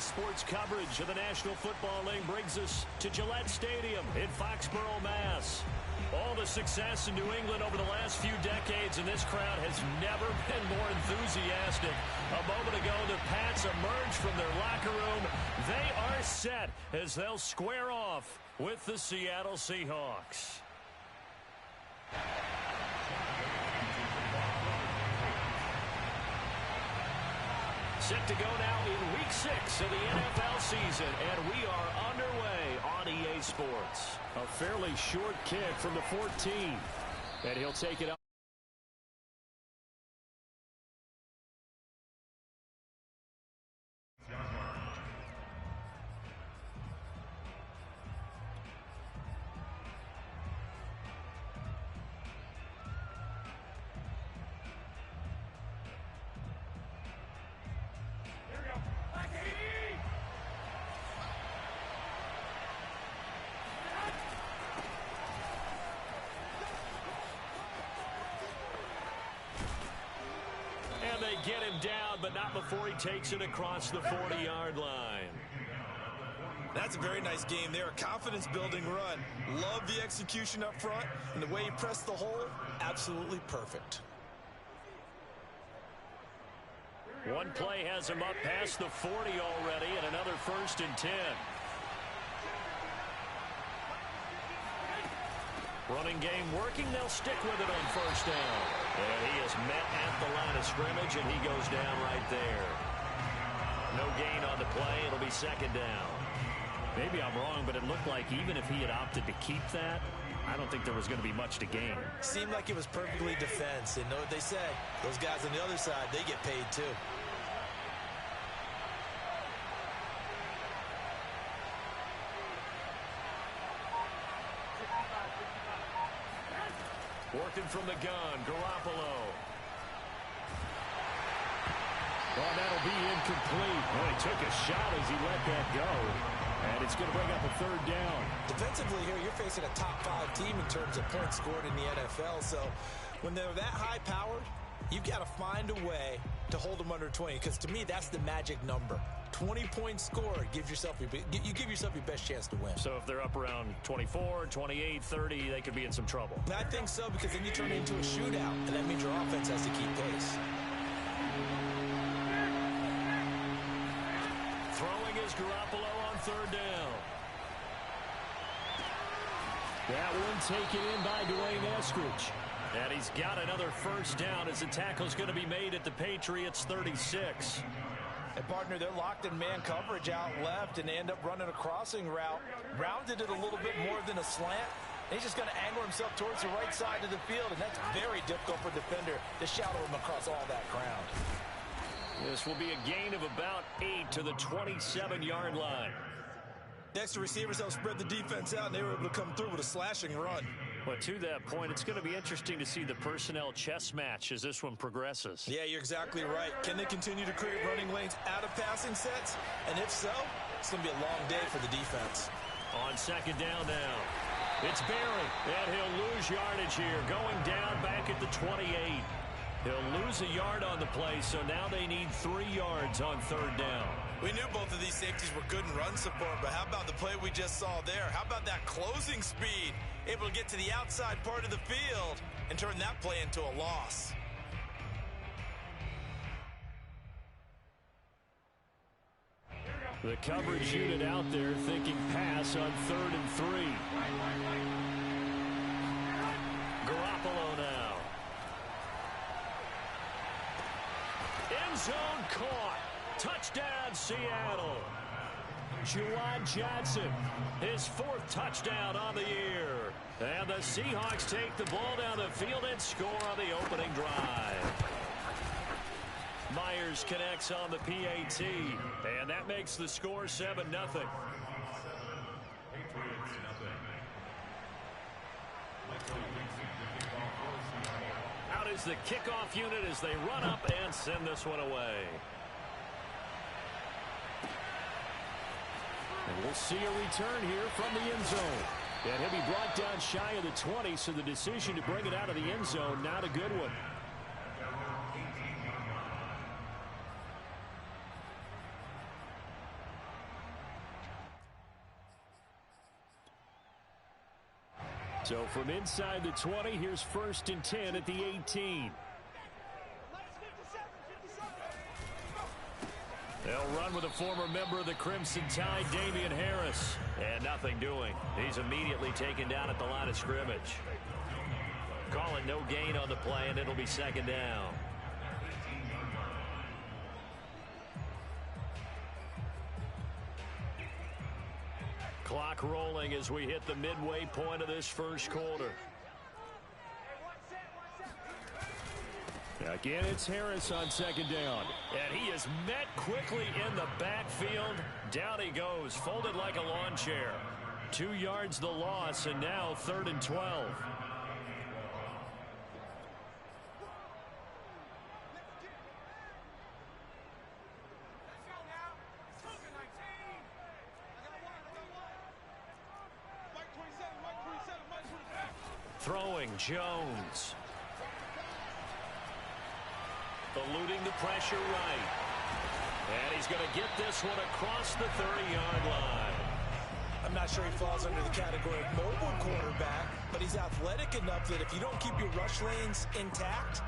sports coverage of the National Football League brings us to Gillette Stadium in Foxborough, Mass. All the success in New England over the last few decades, and this crowd has never been more enthusiastic. A moment ago, the Pats emerged from their locker room. They are set as they'll square off with the Seattle Seahawks. Set to go now in Week 6 of the NFL season, and we are underway on EA Sports. A fairly short kick from the 14, and he'll take it up. They get him down, but not before he takes it across the 40-yard line. That's a very nice game there. A confidence-building run. Love the execution up front, and the way he pressed the hole, absolutely perfect. One play has him up past the 40 already, and another 1st and 10. Running game working. They'll stick with it on 1st down. And he is met at the line of scrimmage, and he goes down right there. No gain on the play. It'll be 2nd down. Maybe I'm wrong, but it looked like even if he had opted to keep that, I don't think there was going to be much to gain. Seemed like it was perfectly defense. And know what they say. Those guys on the other side, they get paid too. Working from the gun, Garoppolo. Well, that'll be incomplete. Well, he took a shot as he let that go. And it's going to bring up a 3rd down. Defensively here, you're facing a top 5 team in terms of points scored in the NFL. So when they're that high-powered, you've got to find a way to hold them under 20. Because to me, that's the magic number. 20 points scored, you give yourself your best chance to win. So if they're up around 24, 28, 30, they could be in some trouble. I think so, because then you turn it into a shootout, and that means your offense has to keep pace. Throwing is Garoppolo on 3rd down. That one taken in by Dwayne Eskridge. And he's got another 1st down as the tackle's going to be made at the Patriots 36. And, partner, they're locked in man coverage out left, and they end up running a crossing route. Rounded it a little bit more than a slant. He's just going to angle himself towards the right side of the field, and that's very difficult for a defender to shadow him across all that ground. This will be a gain of about 8 to the 27-yard line. Extra receivers help spread the defense out, and they were able to come through with a slashing run. But to that point, it's going to be interesting to see the personnel chess match as this one progresses. Yeah, you're exactly right. Can they continue to create running lanes out of passing sets? And if so, it's going to be a long day for the defense. On 2nd down now, it's Berry, and he'll lose yardage here, going down back at the 28. He'll lose a yard on the play, so now they need 3 yards on 3rd down. We knew both of these safeties were good in run support, but how about the play we just saw there? How about that closing speed? Able to get to the outside part of the field and turn that play into a loss. The coverage unit out there thinking pass on 3rd and 3. Garoppolo now. End zone caught. Touchdown, Seattle. Juwan Johnson, his 4th touchdown on the year. And the Seahawks take the ball down the field and score on the opening drive. Myers connects on the PAT, and that makes the score 7-0. Out is the kickoff unit as they run up and send this one away. And we'll see a return here from the end zone. And he'll be brought down shy of the 20, so the decision to bring it out of the end zone, not a good one. So from inside the 20, here's 1st and 10 at the 18. They'll run with a former member of the Crimson Tide, Damian Harris. And nothing doing. He's immediately taken down at the line of scrimmage. Call it no gain on the play, and it'll be 2nd down. Clock rolling as we hit the midway point of this first quarter. Again, it's Harris on 2nd down. And he is met quickly in the backfield. Down he goes, folded like a lawn chair. 2 yards the loss, and now 3rd and 12. Throwing Jones. Eluding the pressure right. And he's going to get this one across the 30-yard line. I'm not sure he falls under the category of mobile quarterback, but he's athletic enough that if you don't keep your rush lanes intact,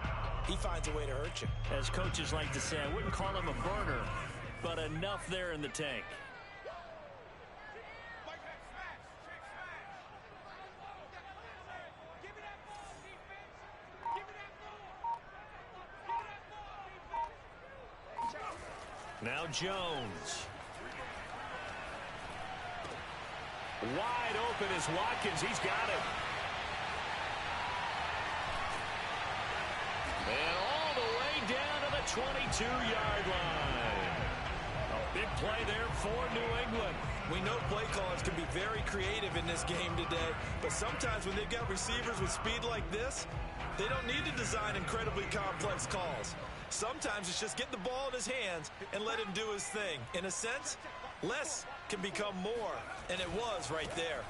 he finds a way to hurt you. As coaches like to say, I wouldn't call him a burner, but enough there in the tank. Now Jones. Wide open is Watkins. He's got it. And all the way down to the 22-yard line. A big play there for New England. We know play callers can be very creative in this game today, but sometimes when they've got receivers with speed like this, they don't need to design incredibly complex calls. Sometimes it's just get the ball in his hands and let him do his thing. In a sense, less can become more, and it was right there.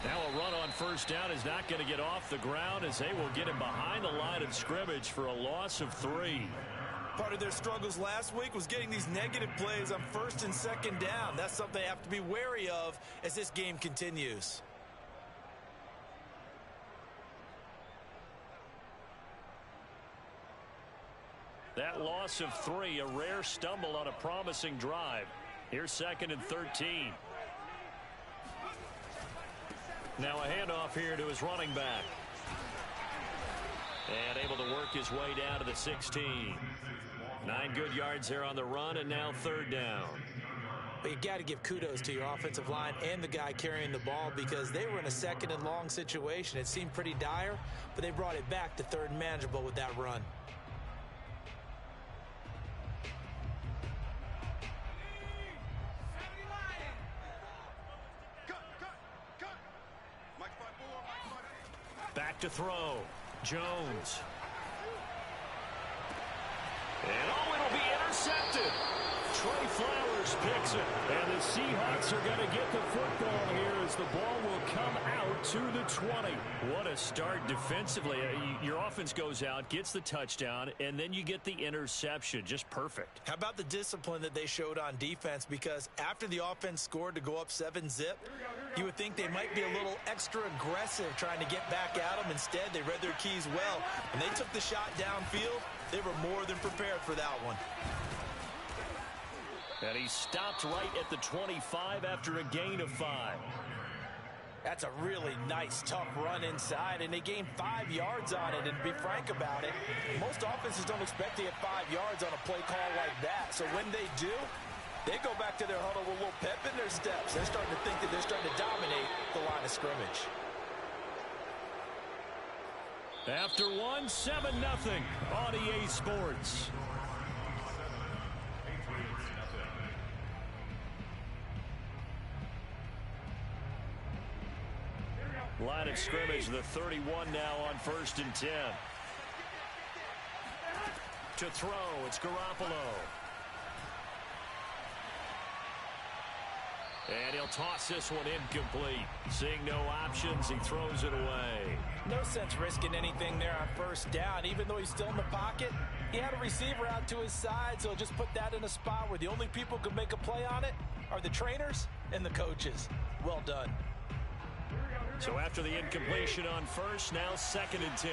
Now a run on 1st down is not going to get off the ground as they will get him behind the line of scrimmage for a loss of 3. Part of their struggles last week was getting these negative plays on 1st and 2nd down. That's something they have to be wary of as this game continues. That loss of 3, a rare stumble on a promising drive. Here's 2nd and 13. Now a handoff here to his running back. And able to work his way down to the 16. 9 good yards there on the run, and now 3rd down. But you got to give kudos to your offensive line and the guy carrying the ball because they were in a 2nd and long situation. It seemed pretty dire, but they brought it back to 3rd and manageable with that run. Back to throw. Jones. And it'll be intercepted. Trey Flowers picks it. And the Seahawks are going to get the football here as the ball will come out to the 20. What a start defensively. Your offense goes out, gets the touchdown, and then you get the interception. Just perfect. How about the discipline that they showed on defense? Because after the offense scored to go up 7-zip, you would think they might be a little extra aggressive trying to get back at them. Instead, they read their keys well. When they took the shot downfield, they were more than prepared for that one. And he stopped right at the 25 after a gain of 5. That's a really nice, tough run inside, and they gained 5 yards on it. And to be frank about it, most offenses don't expect to get 5 yards on a play call like that. So when they do, they go back to their huddle with a little pep in their steps. They're starting to think that they're starting to dominate the line of scrimmage. After 1, 7-0 on EA Sports. Line of scrimmage, the 31 now on 1st and 10. To throw, it's Garoppolo. And he'll toss this one incomplete. Seeing no options, he throws it away. No sense risking anything there on 1st down. Even though he's still in the pocket, he had a receiver out to his side, so just put that in a spot where the only people who can make a play on it are the trainers and the coaches. Well done. So after the incompletion on first, now 2nd and 10.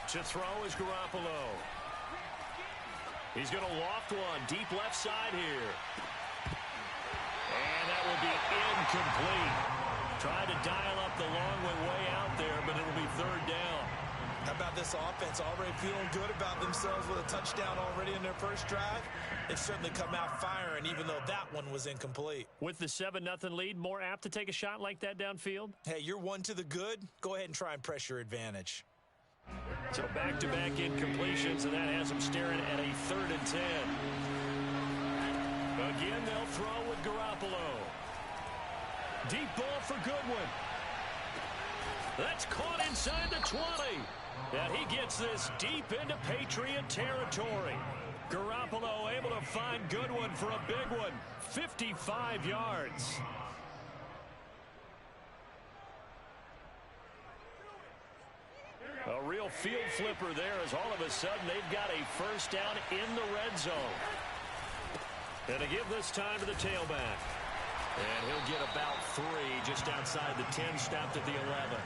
To throw is Garoppolo. He's going to loft one deep left side here. And that will be incomplete. Tried to dial up the long way out there, but it'll be 3rd down. How about this offense? Already feeling good about themselves with a touchdown already in their first drive. They've certainly come out firing, even though that one was incomplete. With the 7-0 lead, more apt to take a shot like that downfield? Hey, you're one to the good. Go ahead and try and press your advantage. So back-to-back incompletions, and that has them staring at a 3rd and 10. Again, they'll throw with Garoppolo. Deep ball for Goodwin. That's caught inside the 20. And he gets this deep into Patriot territory. Garoppolo able to find Goodwin for a big one. 55 yards. A real field flipper there as all of a sudden they've got a first down in the red zone. And to give this time to the tailback. And he'll get about 3 just outside the 10, stopped at the 11.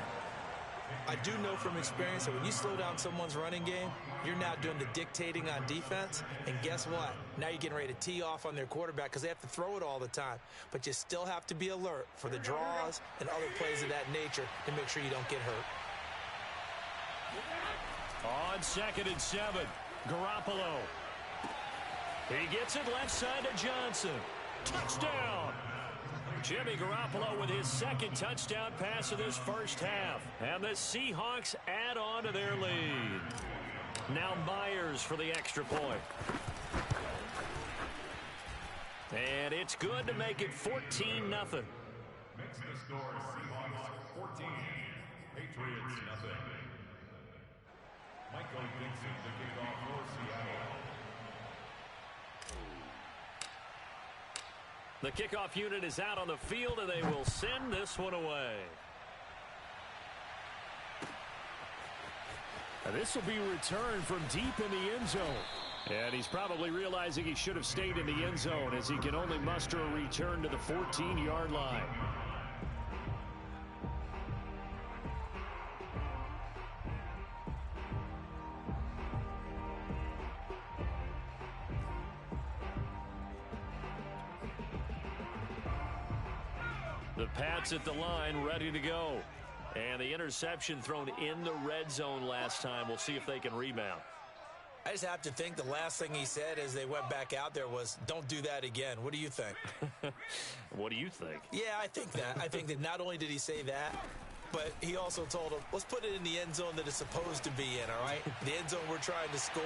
I do know from experience that when you slow down someone's running game, you're now doing the dictating on defense. And guess what? Now you're getting ready to tee off on their quarterback because they have to throw it all the time. But you still have to be alert for the draws and other plays of that nature to make sure you don't get hurt. On 2nd and 7, Garoppolo. He gets it left side to Johnson. Touchdown! Jimmy Garoppolo with his 2nd touchdown pass of this first half. And the Seahawks add on to their lead. Now Myers for the extra point. And it's good to make it 14-0. Makes the score Seahawks 14, Patriots nothing. Michael Dixon to kick off for Seattle. The kickoff unit is out on the field, and they will send this one away. And this will be returned from deep in the end zone. And he's probably realizing he should have stayed in the end zone as he can only muster a return to the 14-yard line. The Pats at the line, ready to go. And the interception thrown in the red zone last time. We'll see if they can rebound. I just have to think the last thing he said as they went back out there was, don't do that again. What do you think? What do you think? Yeah, I think that. I think that not only did he say that, but he also told him, let's put it in the end zone that it's supposed to be in, all right? The end zone we're trying to score.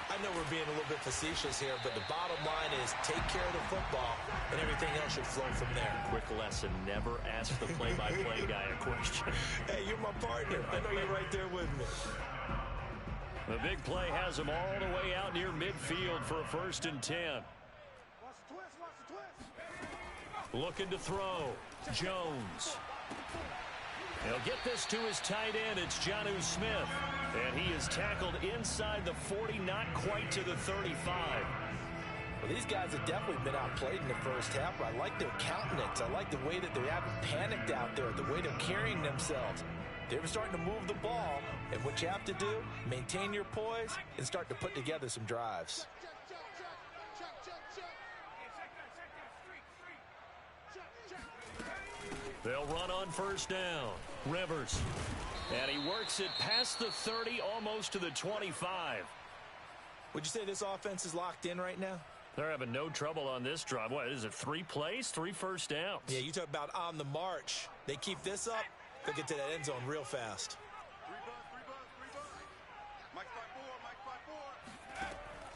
I know we're being a little bit facetious here, but the bottom line is take care of the football, and everything else should flow from there. Quick lesson, never ask the play-by-play guy a question. Hey, you're my partner. I know you're right there with me. The big play has him all the way out near midfield for a 1st and 10. Looking to throw. Jones. He'll get this to his tight end. It's Jonnu Smith. And he is tackled inside the 40, not quite to the 35. Well, these guys have definitely been outplayed in the first half, but I like their countenance. I like the way that they haven't panicked out there, the way they're carrying themselves. They're starting to move the ball, and what you have to do, maintain your poise and start to put together some drives. They'll run on 1st down. Rivers. And he works it past the 30, almost to the 25. Would you say this offense is locked in right now? They're having no trouble on this drive. What is it, 3 plays, 3 first downs? Yeah, you talk about on the march. They keep this up, they'll get to that end zone real fast.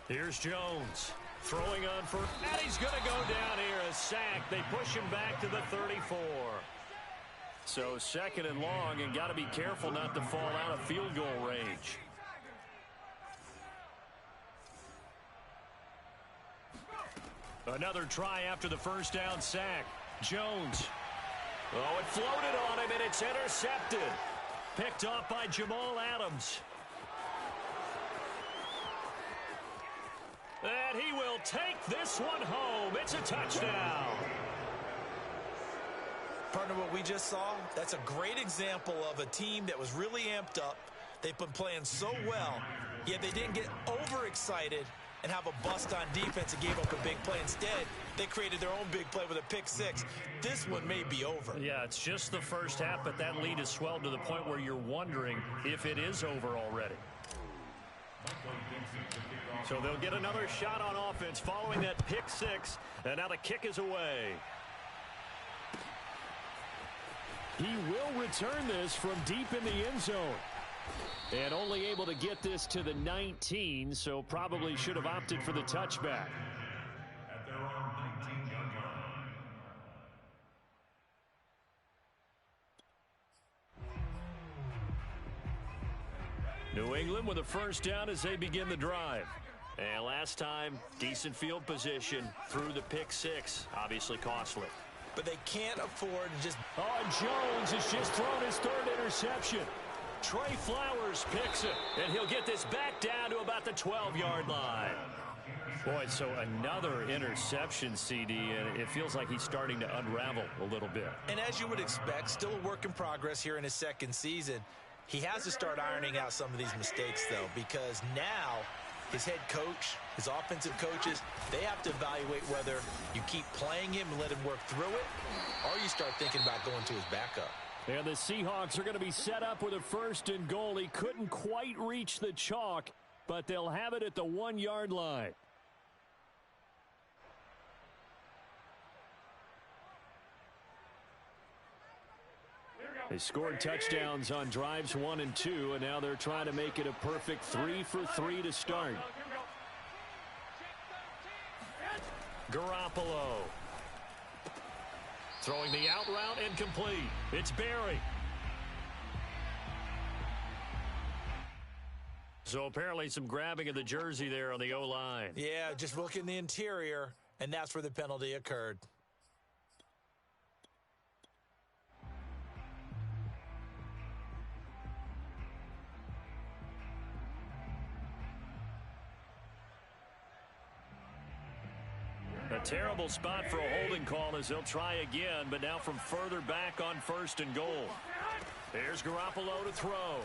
Here's Jones. Throwing on for, and he's going to go down here. A sack. They push him back to the 34. So 2nd and long, and got to be careful not to fall out of field goal range. Another try after the 1st down sack. Jones. Oh, it floated on him, and it's intercepted. Picked off by Jamal Adams. And he will take this one home. It's a touchdown. Partner, what we just saw, that's a great example of a team that was really amped up. They've been playing so well, yet they didn't get overexcited and have a bust on defense and gave up a big play. Instead, they created their own big play with a pick six. This one may be over. Yeah, it's just the first half, but that lead has swelled to the point where you're wondering if it is over already. So they'll get another shot on offense following that pick six, and now the kick is away. He will return this from deep in the end zone. And only able to get this to the 19, so probably should have opted for the touchback. At their own 19-yard line. New England with a first down as they begin the drive. And last time, decent field position through the pick six. Obviously costly. But they can't afford to just... Oh, Jones has just thrown his third interception. Trey Flowers picks it, and he'll get this back down to about the 12-yard line. Boy, so another interception, CD, and it feels like he's starting to unravel a little bit. And as you would expect, still a work in progress here in his second season. He has to start ironing out some of these mistakes, though, because now his head coach, his offensive coaches, they have to evaluate whether you keep playing him and let him work through it, or you start thinking about going to his backup. And the Seahawks are going to be set up with a first and goal. He couldn't quite reach the chalk, but they'll have it at the 1-yard line. They scored touchdowns on drives 1 and 2, and now they're trying to make it a perfect 3 for 3 to start. Garoppolo. Throwing the out route incomplete. It's Barry. So apparently some grabbing of the jersey there on the O-line. Yeah, just look in the interior, and that's where the penalty occurred. A terrible spot for a holding call as they'll try again, but now from further back on first and goal. There's Garoppolo to throw.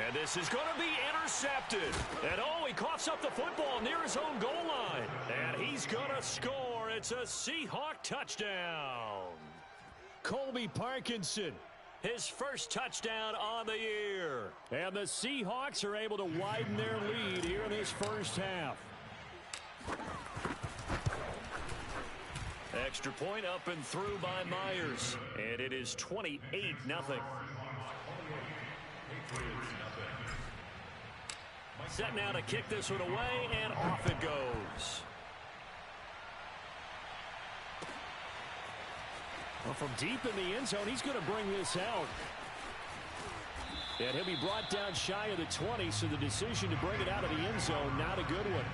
And this is going to be intercepted. And oh, he coughs up the football near his own goal line. And he's going to score. It's a Seahawk touchdown. Colby Parkinson, His first touchdown on the year. and the Seahawks are able to widen their lead here in this first half. Extra point up and through by Myers. And it is 28-0. Set now to kick this one away, and off it goes. Well, from deep in the end zone, he's going to bring this out. And he'll be brought down shy of the 20, so the decision to bring it out of the end zone, not a good one.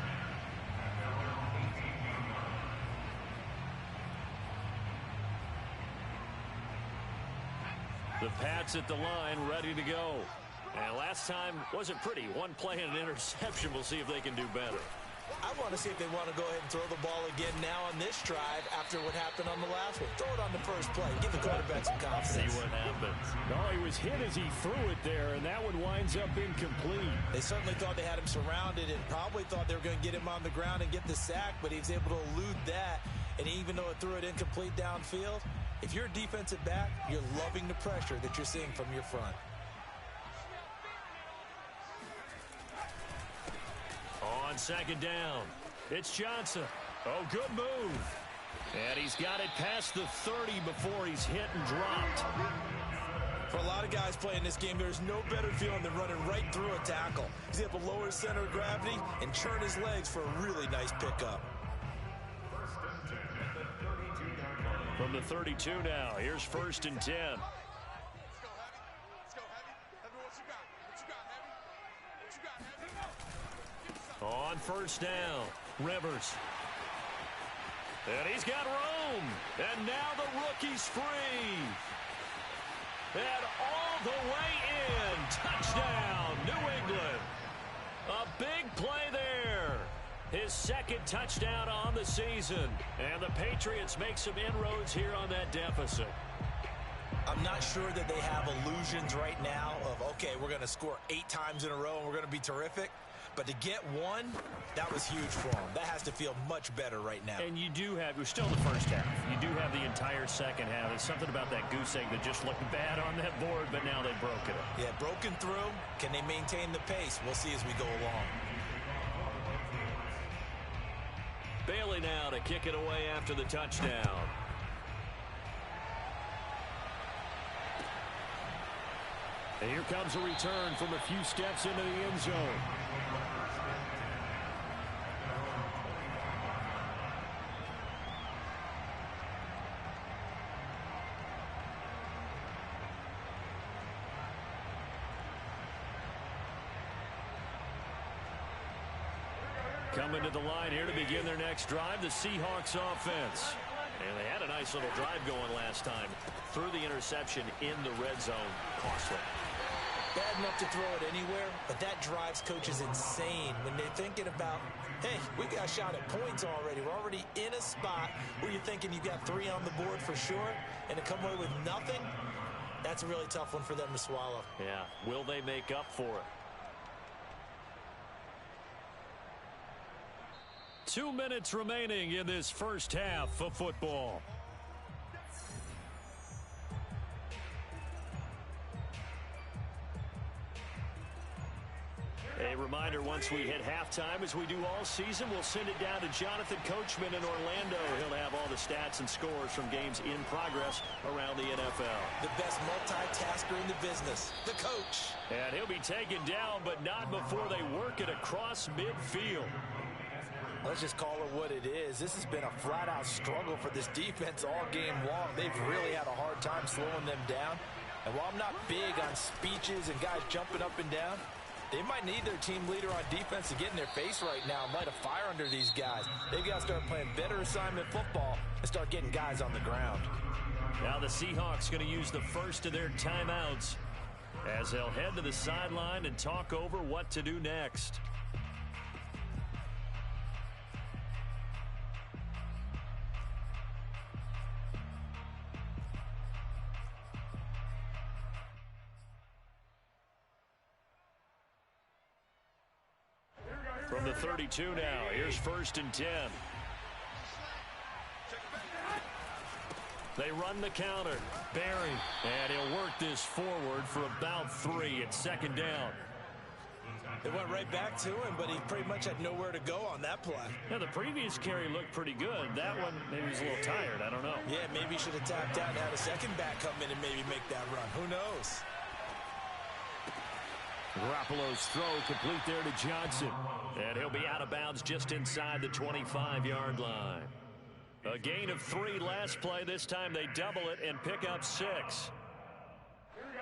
The Pats at the line, ready to go. And last time wasn't pretty. One play and an interception. We'll see if they can do better. I want to see if they want to go ahead and throw the ball again now on this drive after what happened on the last one. Throw it on the first play. Give the quarterback some confidence. See what happens. No, he was hit as he threw it there, and that one winds up incomplete. They certainly thought they had him surrounded and probably thought they were going to get him on the ground and get the sack, but he was able to elude that. And even though it threw it incomplete downfield, if you're a defensive back, you're loving the pressure that you're seeing from your front. On second down, it's Johnson. Oh, good move. And he's got it past the 30 before he's hit and dropped. For a lot of guys playing this game, there's no better feeling than running right through a tackle. He's able to lower his center of gravity and churn his legs for a really nice pickup. From the 32 now, here's first and 10. On first down, Rivers. And he's got room. And now the rookie's free. And all the way in. Touchdown, New England. A big play there. His second touchdown on the season. And the Patriots make some inroads here on that deficit. I'm not sure that they have illusions right now of, okay, we're going to score 8 times in a row and we're going to be terrific. But to get one, that was huge for them. That has to feel much better right now. And you do have, we're still in the first half. You do have the entire second half. There's something about that goose egg that just looked bad on that board, but now they've broken it. Yeah, broken through. Can they maintain the pace? We'll see as we go along. Bailey now to kick it away after the touchdown. And here comes a return from a few steps into the end zone. Coming to the line here to begin their next drive, the Seahawks offense. And they had a nice little drive going last time. Threw the interception in the red zone. Costly. Bad enough to throw it anywhere, but that drives coaches insane when they're thinking about, hey, we got a shot at points already. We're already in a spot where you're thinking you got 3 on the board for sure, and to come away with nothing, that's a really tough one for them to swallow. Yeah, will they make up for it? 2 minutes remaining in this first half of football. A reminder, once we hit halftime, as we do all season, we'll send it down to Jonathan Coachman in Orlando. He'll have all the stats and scores from games in progress around the NFL. The best multitasker in the business, the coach. And he'll be taken down, but not before they work it across midfield. Let's just call it what it is. This has been a flat-out struggle for this defense all game long. They've really had a hard time slowing them down. And while I'm not big on speeches and guys jumping up and down, they might need their team leader on defense to get in their face right now and light a fire under these guys. They've got to start playing better assignment football and start getting guys on the ground. Now the Seahawks going to use the first of their timeouts as they'll head to the sideline and talk over what to do next. From the 32 now, here's 1st and 10. They run the counter. Barry, and he'll work this forward for about 3. It's 2nd down. They went right back to him, but he pretty much had nowhere to go on that play. Yeah, the previous carry looked pretty good. That one, maybe he was a little tired. I don't know. Yeah, maybe he should have tapped out and had a second back come in and maybe make that run. Who knows? Garoppolo's throw complete there to Johnson. And he'll be out of bounds just inside the 25-yard line. A gain of 3 last play. This time they double it and pick up 6.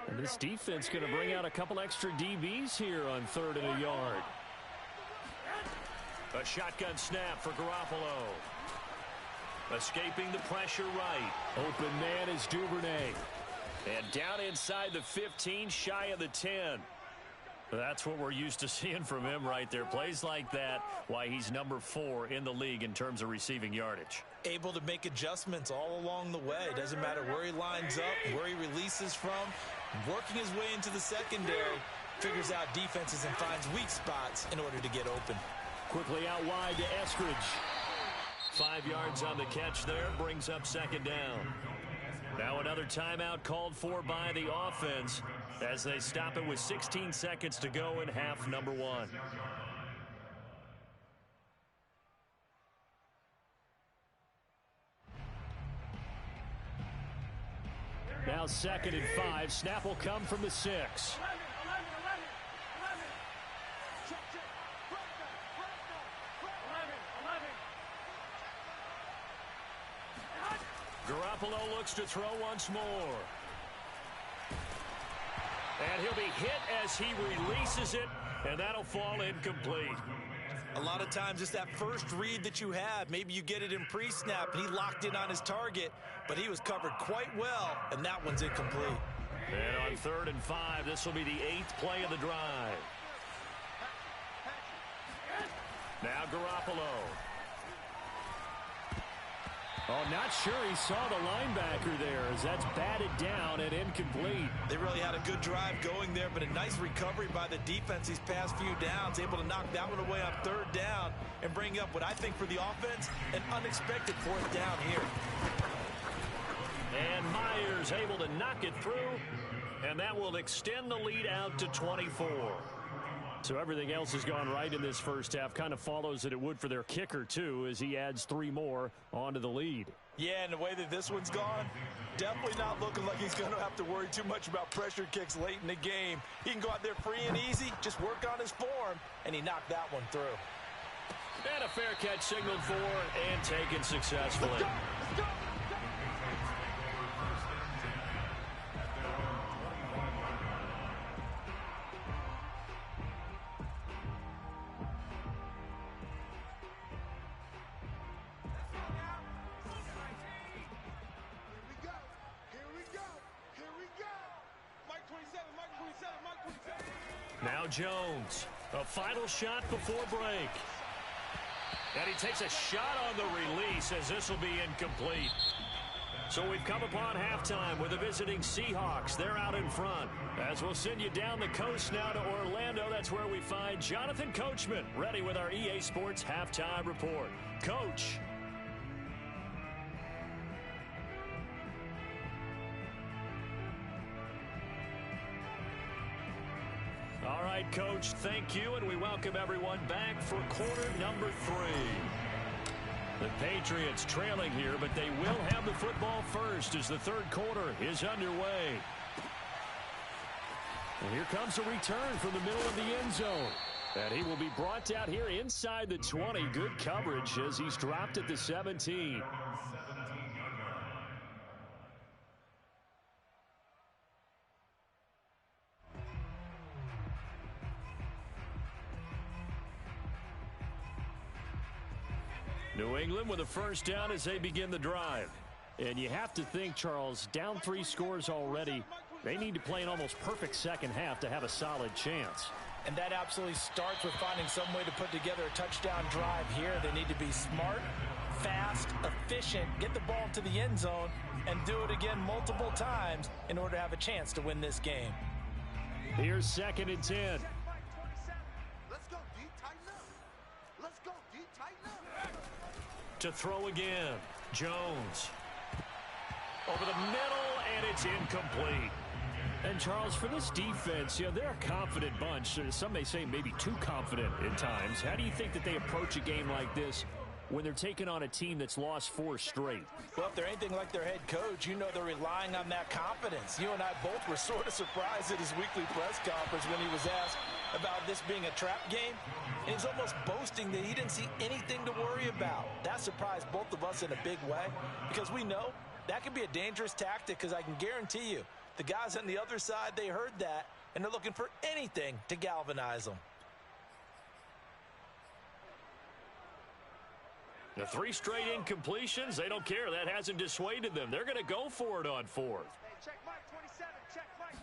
And this defense going to bring out a couple extra DBs here on 3rd and a yard. A shotgun snap for Garoppolo. Escaping the pressure right. Open man is Duvernay. And down inside the 15, shy of the 10. That's what we're used to seeing from him right there. Plays like that, why he's number 4 in the league in terms of receiving yardage. Able to make adjustments all along the way. Doesn't matter where he lines up, where he releases from. Working his way into the secondary, figures out defenses and finds weak spots in order to get open. Quickly out wide to Eskridge. 5 yards on the catch there, brings up 2nd down. Now another timeout called for by the offense as they stop it with 16 seconds to go in half number 1. Now 2nd and 5. Snap will come from the 6. Garoppolo looks to throw once more. And he'll be hit as he releases it, and that'll fall incomplete. A lot of times it's that first read that you have. Maybe you get it in pre-snap, and he locked in on his target, but he was covered quite well, and that one's incomplete. And on 3rd and 5, this will be the 8th play of the drive. Now Garoppolo. Oh, not sure he saw the linebacker there as that's batted down and incomplete. They really had a good drive going there, but a nice recovery by the defense these past few downs, able to knock that one away on third down and bring up what I think for the offense, an unexpected fourth down here. And Myers able to knock it through, and that will extend the lead out to 24. So everything else has gone right in this first half. Kind of follows that it would for their kicker, too, as he adds 3 more onto the lead. Yeah, and the way that this one's gone, definitely not looking like he's going to have to worry too much about pressure kicks late in the game. He can go out there free and easy, just work on his form, and he knocked that one through. And a fair catch signaled for and taken successfully. Let's go. Let's go. Now Jones, a final shot before break. And he takes a shot on the release as this will be incomplete. So we've come upon halftime with the visiting Seahawks. They're out in front. As we'll send you down the coast now to Orlando, that's where we find Jonathan Coachman, ready with our EA Sports Halftime Report. Coach. All right, Coach, thank you, and we welcome everyone back for quarter number 3. The Patriots trailing here, but they will have the football first as the third quarter is underway. And here comes a return from the middle of the end zone. And he will be brought down here inside the 20. Good coverage as he's dropped at the 17. New England with a first down as they begin the drive. And you have to think, Charles, down 3 scores already. They need to play an almost perfect second half to have a solid chance. And that absolutely starts with finding some way to put together a touchdown drive here. They need to be smart, fast, efficient, get the ball to the end zone, and do it again multiple times in order to have a chance to win this game. Here's 2nd and 10. Let's go deep, tighten up. Let's go deep, tighten up. To throw again, Jones. Over the middle, and it's incomplete. And, Charles, for this defense, you know, they're a confident bunch. Some may say maybe too confident at times. How do you think that they approach a game like this when they're taking on a team that's lost 4 straight? Well, if they're anything like their head coach, you know they're relying on that confidence. You and I both were sort of surprised at his weekly press conference when he was asked about this being a trap game. And he was almost boasting that he didn't see anything to worry about. That surprised both of us in a big way because we know that could be a dangerous tactic because I can guarantee you the guys on the other side, they heard that, and they're looking for anything to galvanize them. The 3 straight incompletions, they don't care. That hasn't dissuaded them. They're going to go for it on 4th. Check Mike 27, check Mike.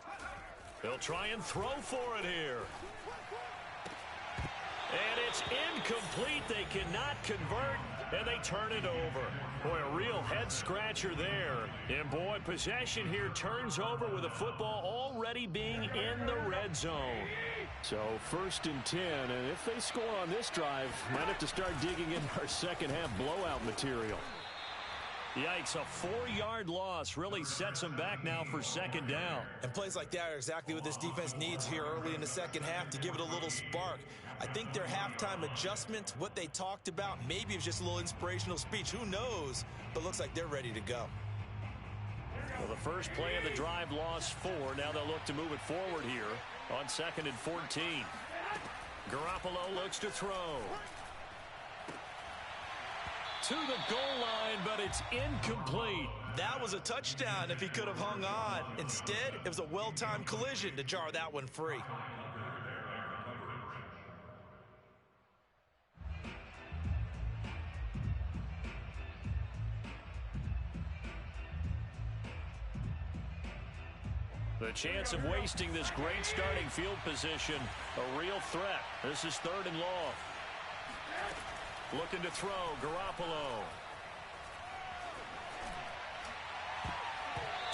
They'll try and throw for it here. And it's incomplete. They cannot convert, and they turn it over. Boy, a real head-scratcher there. And, boy, possession here turns over with the football already being in the red zone. So 1st and 10, and if they score on this drive, might have to start digging in our second half blowout material. Yikes, a 4-yard loss really sets them back now for 2nd down. And plays like that are exactly what this defense needs here early in the second half to give it a little spark. I think their halftime adjustment, what they talked about, maybe it was just a little inspirational speech. Who knows? But looks like they're ready to go. Well, the first play of the drive lost 4. Now they'll look to move it forward here on 2nd and 14. Garoppolo looks to throw. To the goal line, but it's incomplete. That was a touchdown if he could have hung on. Instead, it was a well-timed collision to jar that one free. The chance of wasting this great starting field position, a real threat. This is 3rd and long. Looking to throw, Garoppolo.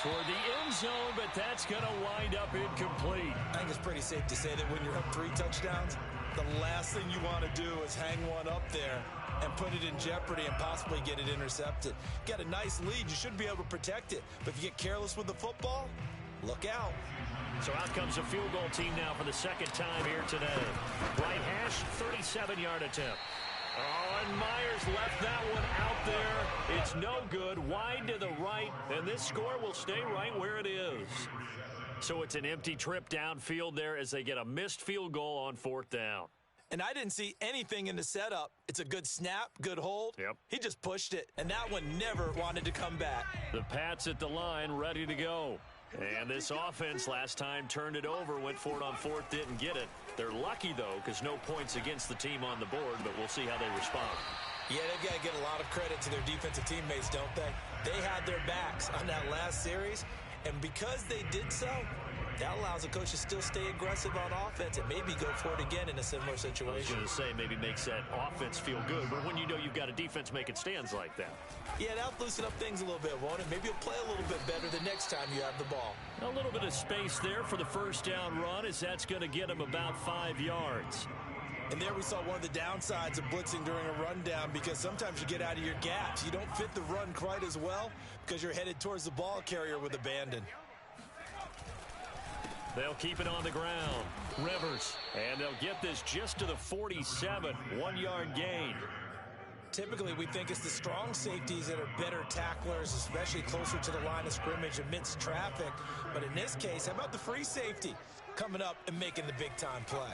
Toward the end zone, but that's going to wind up incomplete. I think it's pretty safe to say that when you're up 3 touchdowns, the last thing you want to do is hang one up there and put it in jeopardy and possibly get it intercepted. Got a nice lead. You should be able to protect it. But if you get careless with the football, look out. So out comes a field goal team now for the second time here today. Right hash, 37-yard attempt. Oh, and Myers left that one out there. It's no good. Wide to the right, and this score will stay right where it is. So it's an empty trip downfield there as they get a missed field goal on 4th down. And I didn't see anything in the setup. It's a good snap, good hold. Yep. He just pushed it, and that one never wanted to come back. The Pats at the line, ready to go. And this offense last time turned it over, went for it on 4th, didn't get it. They're lucky, though, because no points against the team on the board, but we'll see how they respond. Yeah, they've got to get a lot of credit to their defensive teammates, don't they? They had their backs on that last series, and because they did so, that allows a coach to still stay aggressive on offense and maybe go for it again in a similar situation. I was going to say maybe makes that offense feel good, but when you know you've got a defense making stands like that. Yeah, that'll loosen up things a little bit, won't it? Maybe you'll play a little bit better the next time you have the ball. A little bit of space there for the first down run as that's going to get him about 5 yards. And there we saw one of the downsides of blitzing during a rundown because sometimes you get out of your gaps. You don't fit the run quite as well because you're headed towards the ball carrier with abandon. They'll keep it on the ground. Rivers. And they'll get this just to the 47. 1-yard gain. Typically, we think it's the strong safeties that are better tacklers, especially closer to the line of scrimmage amidst traffic. But in this case, how about the free safety coming up and making the big-time play?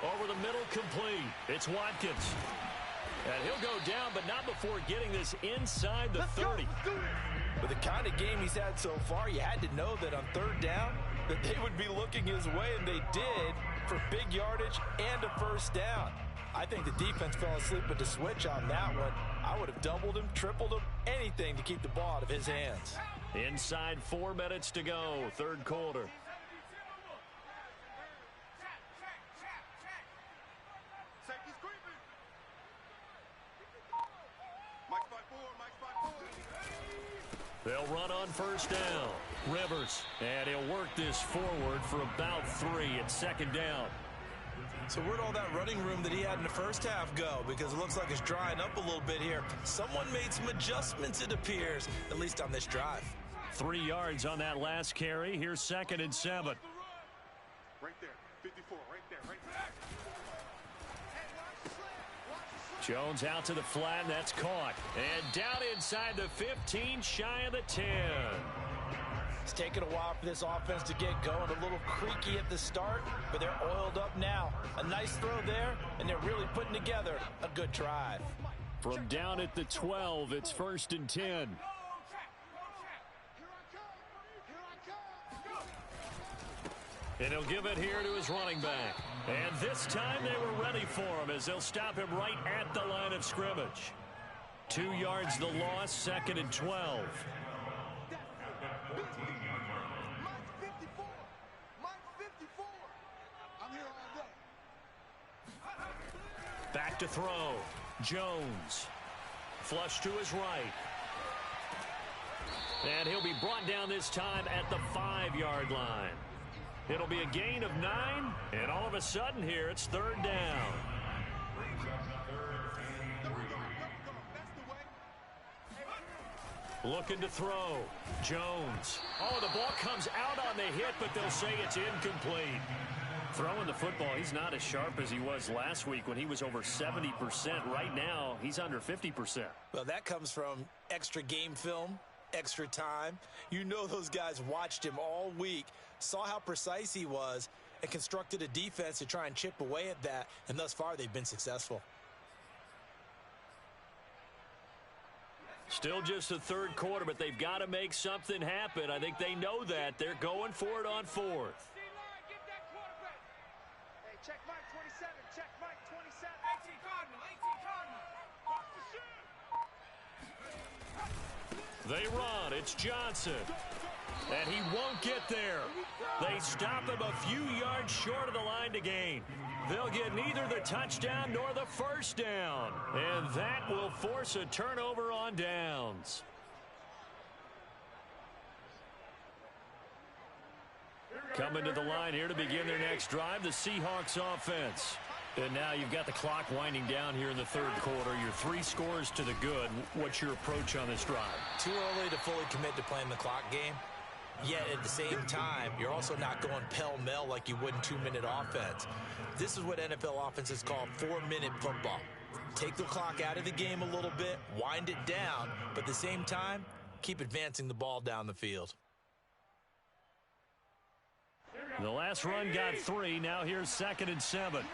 Over the middle, complete. It's Watkins. And he'll go down, but not before getting this inside the 30. With the kind of game he's had so far, you had to know that on 3rd down that they would be looking his way, and they did, for big yardage and a first down. I think the defense fell asleep with the switch on that one. I would have doubled him, tripled him, anything to keep the ball out of his hands. Inside 4 minutes to go, 3rd quarter. They'll run on first down. Rivers. And he'll work this forward for about 3 at 2nd down. So where'd all that running room that he had in the first half go? Because it looks like it's drying up a little bit here. Someone made some adjustments, it appears, at least on this drive. 3 yards on that last carry. Here's 2nd and 7. Right there, 54, right there, right there. Jones out to the flat, and that's caught. And down inside the 15, shy of the 10. It's taken a while for this offense to get going. A little creaky at the start, but they're oiled up now. A nice throw there, and they're really putting together a good drive. From down at the 12, it's 1st and 10. And he'll give it here to his running back. And this time they were ready for him as they'll stop him right at the line of scrimmage. 2 yards the loss, 2nd and 12. Back to throw. Jones. Flush to his right. And he'll be brought down this time at the 5-yard line. It'll be a gain of 9, and all of a sudden here it's 3rd down. Looking to throw. Jones. Oh, the ball comes out on the hit, but they'll say it's incomplete. Throwing the football, he's not as sharp as he was last week when he was over 70%. Right now, he's under 50%. Well, that comes from extra game film, extra time. You know those guys watched him all week, saw how precise he was, and constructed a defense to try and chip away at that, and thus far they've been successful. Still just the 3rd quarter, but they've got to make something happen. I think they know that. They're going for it on 4th. Check Mike 27, check Mike 27. 18 Cardinal, 18 Cardinal. They run. It's Johnson. And he won't get there. They stop him a few yards short of the line to gain. They'll get neither the touchdown nor the first down. And that will force a turnover on downs. Coming to the line here to begin their next drive, the Seahawks offense. And now you've got the clock winding down here in the third quarter. You're 3 scores to the good. What's your approach on this drive? Too early to fully commit to playing the clock game. Yet at the same time, you're also not going pell-mell like you would in 2-minute offense. This is what NFL offenses call 4-minute football. Take the clock out of the game a little bit, wind it down, but at the same time, keep advancing the ball down the field. The last run got 3. Now here's 2nd and 7.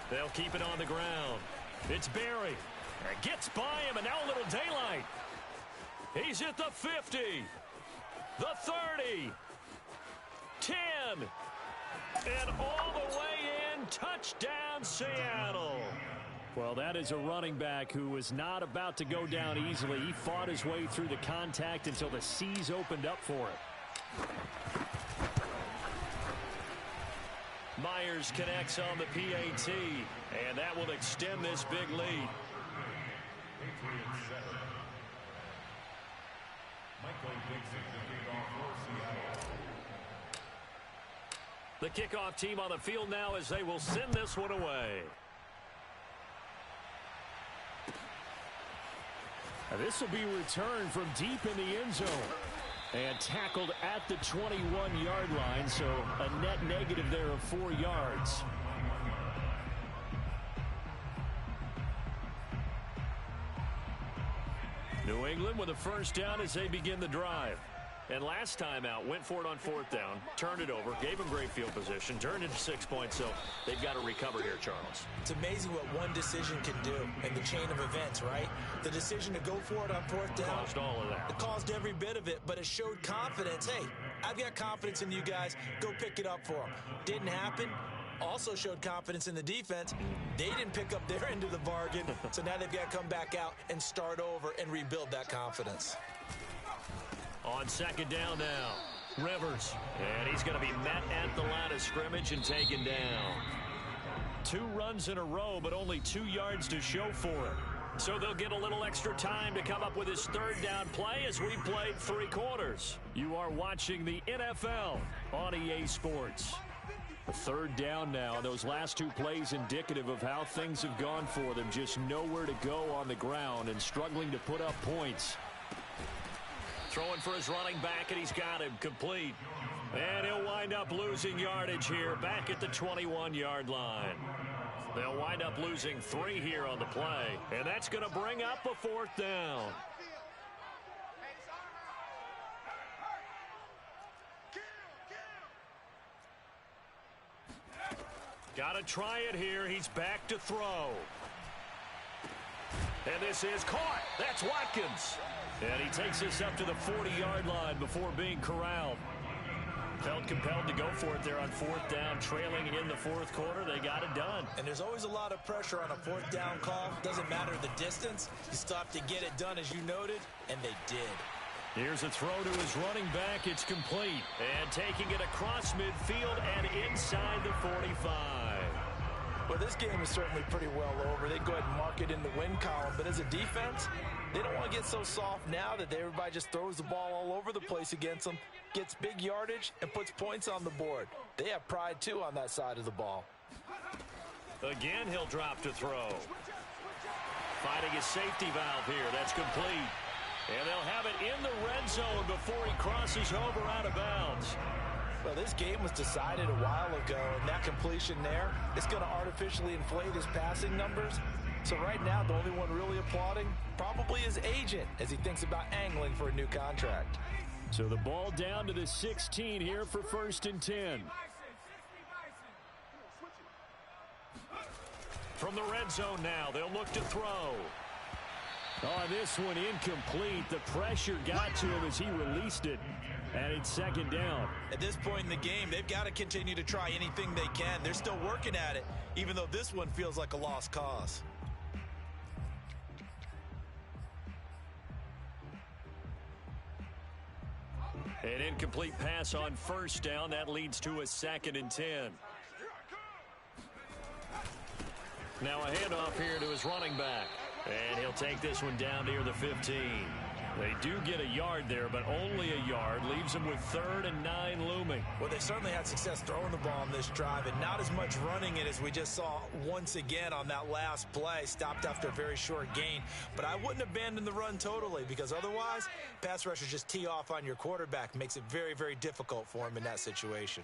They'll keep it on the ground. It's Barry. Gets by him, and now a little daylight. He's at the 50. The 30. 10. And all the way in. Touchdown, Seattle. Well, that is a running back who was not about to go down easily. He fought his way through the contact until the seas opened up for it. Myers connects on the PAT, and that will extend this big lead. The kickoff team on the field now as they will send this one away. Now this will be returned from deep in the end zone. And tackled at the 21-yard line, so a net negative there of 4 yards. New England with a first down as they begin the drive. And last time out, went for it on 4th down, turned it over, gave them great field position, turned into 6 points, so they've got to recover here, Charles. It's amazing what one decision can do in the chain of events, right? The decision to go for it on 4th down. Caused all of that. It caused every bit of it, but it showed confidence. Hey, I've got confidence in you guys. Go pick it up for them. Didn't happen. Also showed confidence in the defense. They didn't pick up their end of the bargain, so now they've got to come back out and start over and rebuild that confidence. On 2nd down now, Rivers. And he's going to be met at the line of scrimmage and taken down. 2 runs in a row, but only 2 yards to show for it. So they'll get a little extra time to come up with his 3rd down play as we played 3 quarters. You are watching the NFL on EA Sports. A 3rd down now. Those last 2 plays indicative of how things have gone for them. Just nowhere to go on the ground and struggling to put up points. Throwing for his running back, and he's got him complete. And he'll wind up losing yardage here back at the 21-yard line. They'll wind up losing 3 here on the play, and that's going to bring up a 4th down. Got to try it here. He's back to throw. And this is caught. That's Watkins. And he takes this up to the 40-yard line before being corralled. Felt compelled to go for it there on 4th down, trailing in the 4th quarter. They got it done. And there's always a lot of pressure on a 4th down call. Doesn't matter the distance. You still have to get it done, as you noted, and they did. Here's a throw to his running back. It's complete. And taking it across midfield and inside the 45. Well, this game is certainly pretty well over. They go ahead and mark it in the win column. But as a defense, they don't want to get so soft now that everybody just throws the ball all over the place against them, gets big yardage, and puts points on the board. They have pride, too, on that side of the ball. Again, he'll drop to throw. Finding his safety valve here. That's complete. And they'll have it in the red zone before he crosses over out of bounds. Well, this game was decided a while ago, and that completion there is going to artificially inflate his passing numbers. So right now, the only one really applauding probably his agent as he thinks about angling for a new contract. So the ball down to the 16 here for 1st and 10. From the red zone now, they'll look to throw. Oh, this one incomplete. The pressure got to him as he released it. And it's 2nd down. At this point in the game, they've got to continue to try anything they can. They're still working at it, even though this one feels like a lost cause. An incomplete pass on first down. That leads to a 2nd and 10. Now a handoff here to his running back. And he'll take this one down near the 15. They do get a yard there, but only a yard. Leaves them with 3rd and 9 looming. Well, they certainly had success throwing the ball on this drive, and not as much running it as we just saw once again on that last play. Stopped after a very short gain. But I wouldn't abandon the run totally, because otherwise, pass rushers just tee off on your quarterback. Makes it very, very difficult for him in that situation.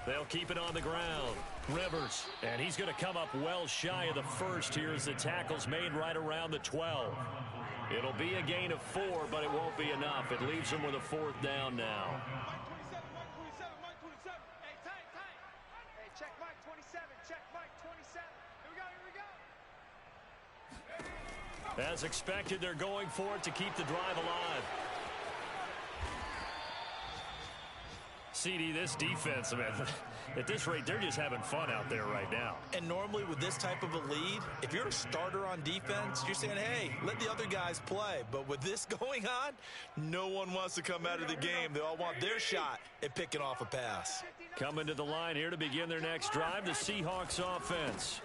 They'll keep it on the ground. Rivers, and he's going to come up well shy of the first here as the tackle's made right around the 12. It'll be a gain of 4, but it won't be enough. It leaves him with a 4th down now. Hey, check Mike 27. Check Mike 27. Here we go. As expected, they're going for it to keep the drive alive. CD, this defense, man, at this rate, they're just having fun out there right now. And normally with this type of a lead, if you're a starter on defense, you're saying, hey, let the other guys play. But with this going on, no one wants to come out of the game. They all want their shot at picking off a pass. Coming to the line here to begin their next drive, the Seahawks offense.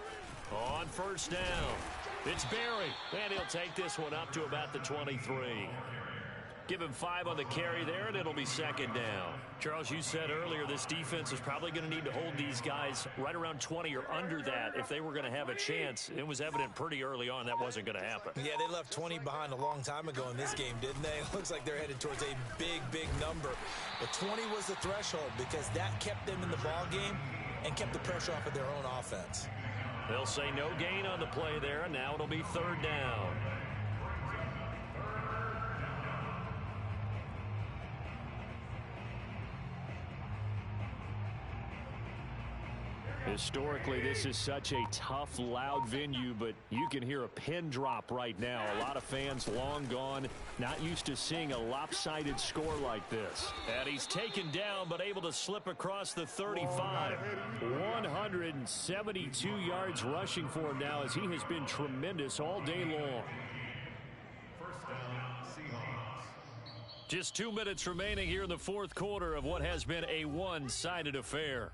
On first down, it's Barry, and he'll take this one up to about the 23. Give him 5 on the carry there, and it'll be 2nd down. Charles, you said earlier this defense is probably going to need to hold these guys right around 20 or under that if they were going to have a chance. It was evident pretty early on that wasn't going to happen. Yeah, they left 20 behind a long time ago in this game, didn't they? It looks like they're headed towards a big, big number. But 20 was the threshold because that kept them in the ball game and kept the pressure off of their own offense. They'll say no gain on the play there, and now it'll be 3rd down. Historically, this is such a tough, loud venue, but you can hear a pin drop right now. A lot of fans long gone, not used to seeing a lopsided score like this. And he's taken down, but able to slip across the 35. 172 yards rushing for him now as he has been tremendous all day long. First down, Seahawks. Just 2 minutes remaining here in the 4th quarter of what has been a one-sided affair.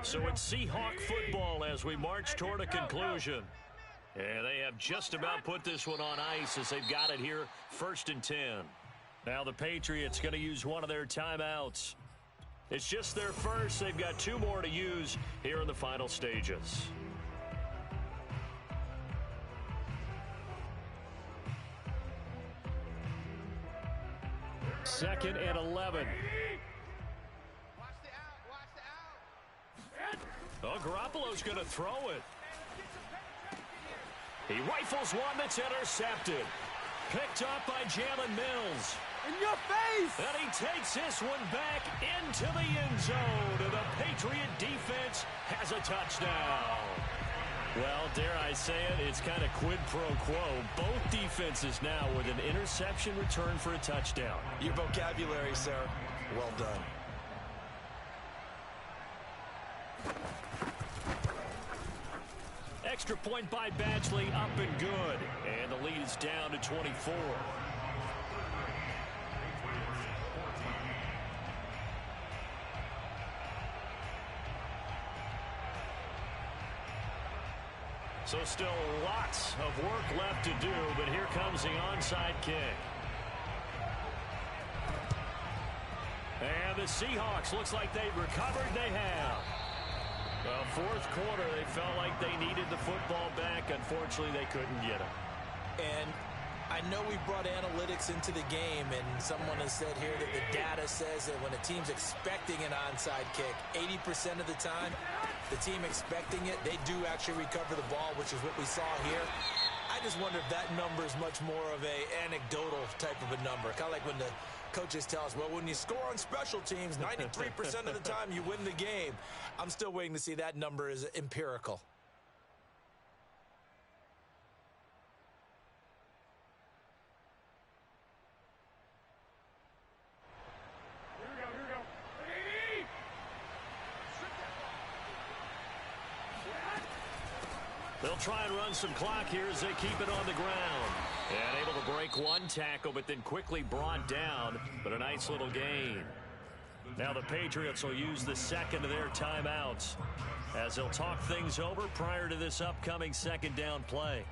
So it's Seahawk football as we march toward a conclusion. And they have just about put this one on ice as they've got it here, 1st and 10. Now the Patriots going to use one of their timeouts. It's just their first. They've got 2 more to use here in the final stages. Second and 11. Oh, Garoppolo's going to throw it. He rifles one that's intercepted. Picked up by Jalen Mills. In your face! And he takes this one back into the end zone. And the Patriot defense has a touchdown. Well, dare I say it, it's kind of quid pro quo. Both defenses now with an interception return for a touchdown. Your vocabulary, sir. Well done. Extra point by Badgley, up and good. And the lead is down to 24. So still lots of work left to do, but here comes the onside kick. And the Seahawks, looks like they've recovered. They have. Well, 4th quarter, they felt like they needed the football back. Unfortunately, they couldn't get it. And I know we brought analytics into the game, and someone has said here that the data says that when a team's expecting an onside kick, 80% of the time, the team expecting it, they do actually recover the ball, which is what we saw here. I just wonder if that number is much more of a anecdotal type of a number. Kind of like when the coaches tell us, well, when you score on special teams, 93% of the time you win the game. I'm still waiting to see that number is empirical. They'll try and run some clock here as they keep it on the ground. And able to break one tackle, but then quickly brought down. But a nice little gain. Now the Patriots will use the second of their timeouts as they'll talk things over prior to this upcoming second down play.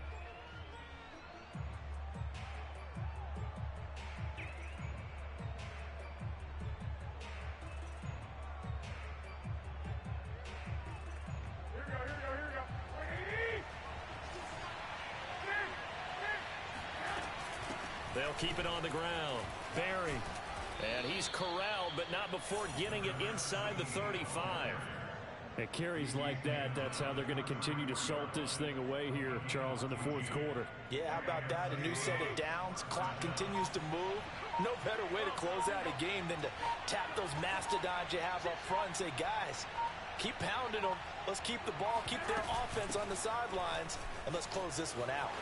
They'll keep it on the ground. Barry. And he's corralled, but not before getting it inside the 35. At carries like that, that's how they're going to continue to salt this thing away here, Charles, in the fourth quarter. Yeah, how about that? A new set of downs. Clock continues to move. No better way to close out a game than to tap those mastodons you have up front and say, guys, keep pounding them. Let's keep the ball, keep their offense on the sidelines, and let's close this one out.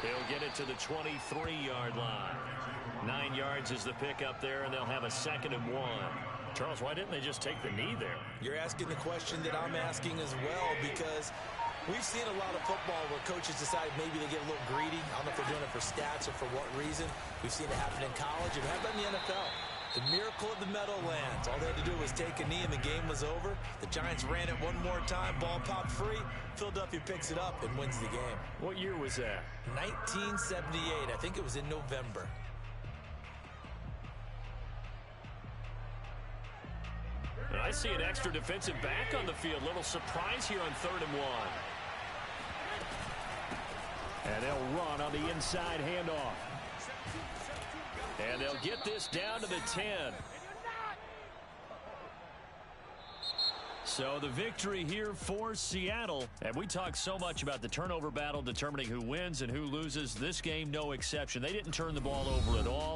They'll get it to the 23-yard line. 9 yards is the pickup there, and they'll have a 2nd and 1. Charles, why didn't they just take the knee there? You're asking the question that I'm asking as well, because we've seen a lot of football where coaches decide maybe they get a little greedy. I don't know if they're doing it for stats or for what reason. We've seen it happen in college, and how about in the NFL? The miracle of the Meadowlands. All they had to do was take a knee, and the game was over. The Giants ran it one more time. Ball popped free. Philadelphia picks it up and wins the game. What year was that? 1978. I think it was in November. And I see an extra defensive back on the field. Little surprise here on 3rd and 1. And they'll run on the inside handoff. And they'll get this down to the 10. So the victory here for Seattle. And we talk so much about the turnover battle determining who wins and who loses. This game, no exception. They didn't turn the ball over at all.